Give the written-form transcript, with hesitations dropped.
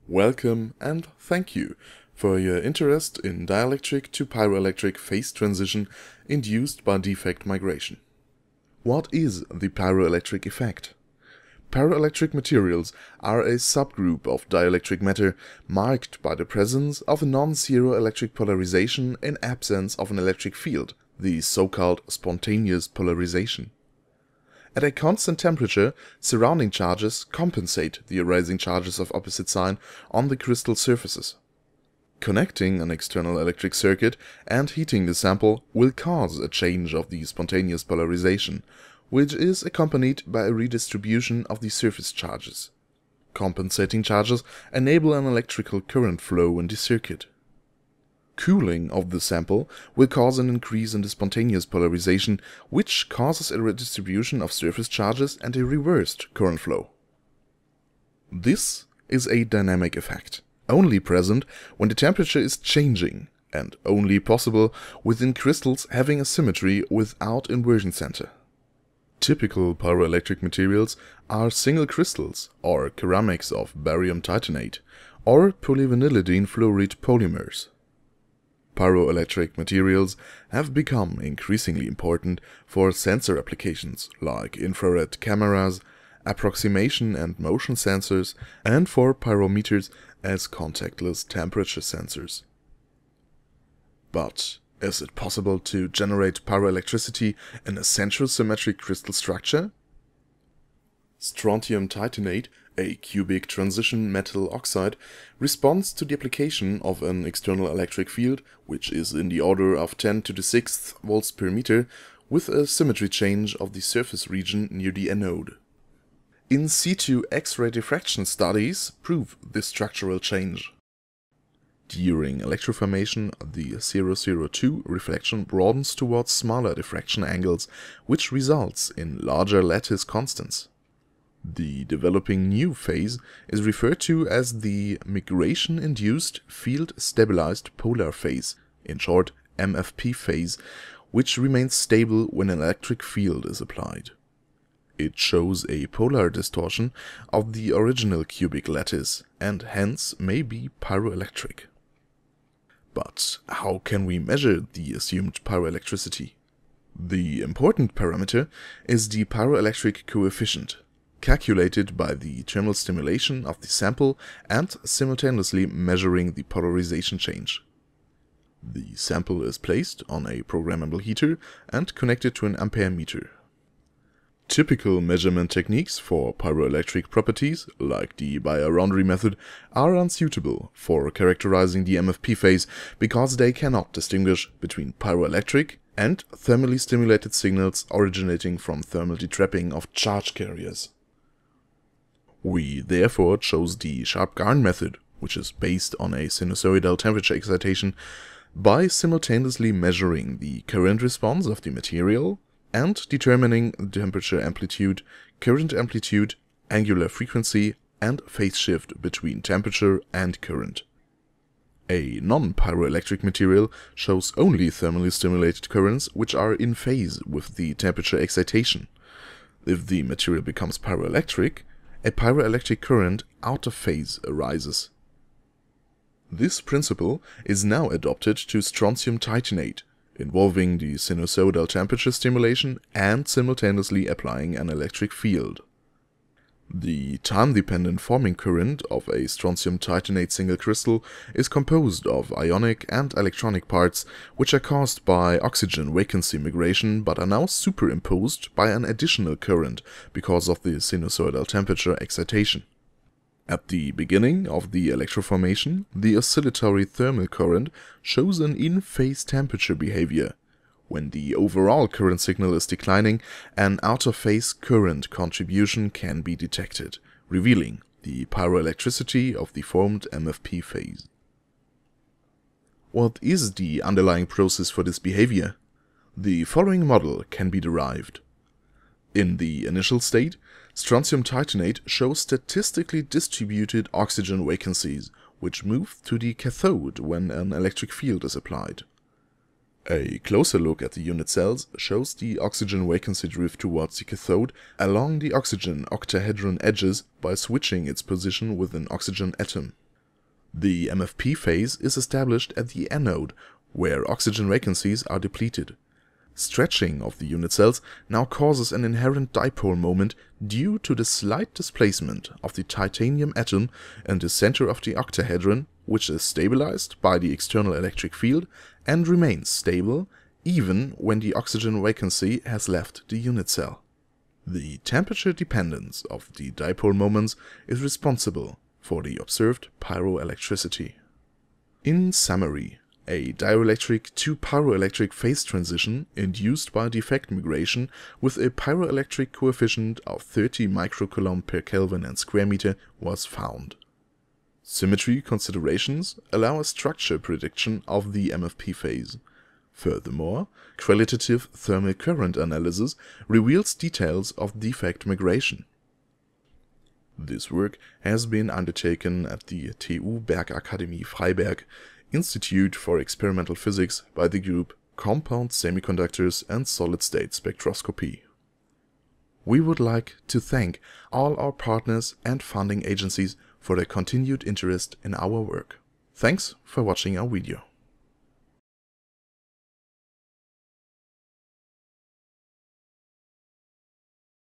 Welcome and thank you for your interest in dielectric to pyroelectric phase transition induced by defect migration. What is the pyroelectric effect? Pyroelectric materials are a subgroup of dielectric matter marked by the presence of a non-zero electric polarization in absence of an electric field, the so-called spontaneous polarization. At a constant temperature, surrounding charges compensate the arising charges of opposite sign on the crystal surfaces. Connecting an external electric circuit and heating the sample will cause a change of the spontaneous polarization, which is accompanied by a redistribution of the surface charges. Compensating charges enable an electrical current flow in the circuit. Cooling of the sample will cause an increase in the spontaneous polarization, which causes a redistribution of surface charges and a reversed current flow. This is a dynamic effect, only present when the temperature is changing, and only possible within crystals having a symmetry without inversion center. Typical pyroelectric materials are single crystals or ceramics of barium titanate or polyvinylidene fluoride polymers. Pyroelectric materials have become increasingly important for sensor applications like infrared cameras, approximation and motion sensors, and for pyrometers as contactless temperature sensors. But is it possible to generate pyroelectricity in a central symmetric crystal structure? Strontium titanate, a cubic transition metal oxide, responds to the application of an external electric field, which is in the order of 10 to the 6th volts per meter, with a symmetry change of the surface region near the anode. In situ X-ray diffraction studies prove this structural change. During electroformation, the 002 reflection broadens towards smaller diffraction angles, which results in larger lattice constants. The developing new phase is referred to as the migration-induced field-stabilized polar phase, in short MFP phase, which remains stable when an electric field is applied. It shows a polar distortion of the original cubic lattice and hence may be pyroelectric. But how can we measure the assumed pyroelectricity? The important parameter is the pyroelectric coefficient, calculated by the thermal stimulation of the sample and simultaneously measuring the polarization change. The sample is placed on a programmable heater and connected to an ampere meter. Typical measurement techniques for pyroelectric properties, like the Bayer-Rountree method, are unsuitable for characterizing the MFP phase because they cannot distinguish between pyroelectric and thermally stimulated signals originating from thermal detrapping of charge carriers. We therefore chose the Sharp-Garn method, which is based on a sinusoidal temperature excitation, by simultaneously measuring the current response of the material and determining the temperature amplitude, current amplitude, angular frequency, and phase shift between temperature and current. A non-pyroelectric material shows only thermally stimulated currents which are in phase with the temperature excitation. If the material becomes pyroelectric, a pyroelectric current out of phase arises. This principle is now adopted to strontium titanate, involving the sinusoidal temperature stimulation and simultaneously applying an electric field. The time-dependent forming current of a strontium titanate single crystal is composed of ionic and electronic parts, which are caused by oxygen vacancy migration but are now superimposed by an additional current because of the sinusoidal temperature excitation. At the beginning of the electroformation, the oscillatory thermal current shows an in-phase temperature behavior. When the overall current signal is declining, an out-of-phase current contribution can be detected, revealing the pyroelectricity of the formed MFP phase. What is the underlying process for this behavior? The following model can be derived. In the initial state, strontium titanate shows statistically distributed oxygen vacancies, which move to the cathode when an electric field is applied. A closer look at the unit cells shows the oxygen vacancy drift towards the cathode along the oxygen octahedron edges by switching its position with an oxygen atom. The MFP phase is established at the anode, where oxygen vacancies are depleted. Stretching of the unit cells now causes an inherent dipole moment due to the slight displacement of the titanium atom in the center of the octahedron, which is stabilized by the external electric field and remains stable even when the oxygen vacancy has left the unit cell. The temperature dependence of the dipole moments is responsible for the observed pyroelectricity. In summary, a dielectric to pyroelectric phase transition induced by defect migration with a pyroelectric coefficient of 30 microcoulomb per Kelvin and square meter was found. Symmetry considerations allow a structure prediction of the MFP phase. Furthermore, qualitative thermal current analysis reveals details of defect migration. This work has been undertaken at the TU Bergakademie Freiberg, Institute for Experimental Physics by the group Compound Semiconductors and Solid-State Spectroscopy. We would like to thank all our partners and funding agencies for their continued interest in our work. Thanks for watching our video.